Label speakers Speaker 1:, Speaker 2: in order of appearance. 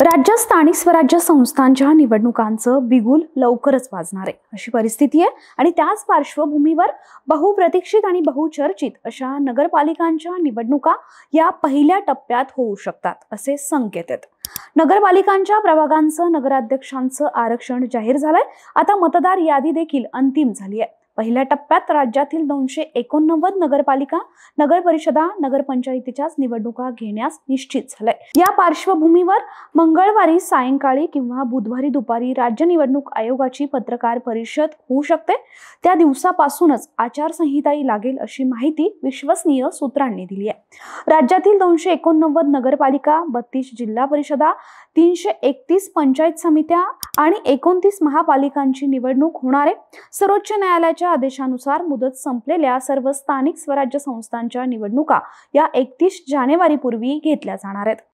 Speaker 1: राज्यात स्थानिक स्वराज्य संस्थांच्या निवडणुकांचं बिगुल लवकरच वाजणार आहे अशी परिस्थिती आहे आणि त्याच पार्श्वभूमीवर बहुप्रतीक्षित आणि बहुचर्चित अशा नगरपालिकांच्या निवडणुका या पहिल्या टप्प्यात होऊ शकतात असे संकेत आहेत। नगरपालिकांच्या प्रभागांचं नगराध्यक्षांचं आरक्षण जाहीर झालंय। आता मतदार यादी देखील अंतिम झाली आहे। पहिल्या टप्प्यात राज्यातील 289 नगरपालिका, नगरपरिषदा, नगरपंचायतीच्याच निवडणुका घेण्यास निश्चित झालंय। या पार्श्वभूमीवर मंगळवारी सायंकाळी किंवा बुधवारी दुपारी राज्य निवडणूक आयोगाची पत्रकार परिषद होऊ शकते। त्या दिवसापासूनच आचारसंहिताही लागेल अशी माहिती विश्वसनीय सूत्रांनी दिली आहे। राज्यातील 289 नगरपालिका, 32 जिल्हा परिषदा, 331 पंचायत समित्या आणि 29 महापालिकांची निवडणूक होणार आहे। सर्वोच्च न्यायालयाच्या आदेशानुसार मुदत संपलेल्या सर्व स्थानिक स्वराज्य संस्थांच्या निवडणुका या 31 जानेवारी पूर्वी घेतल्या जाणार आहेत।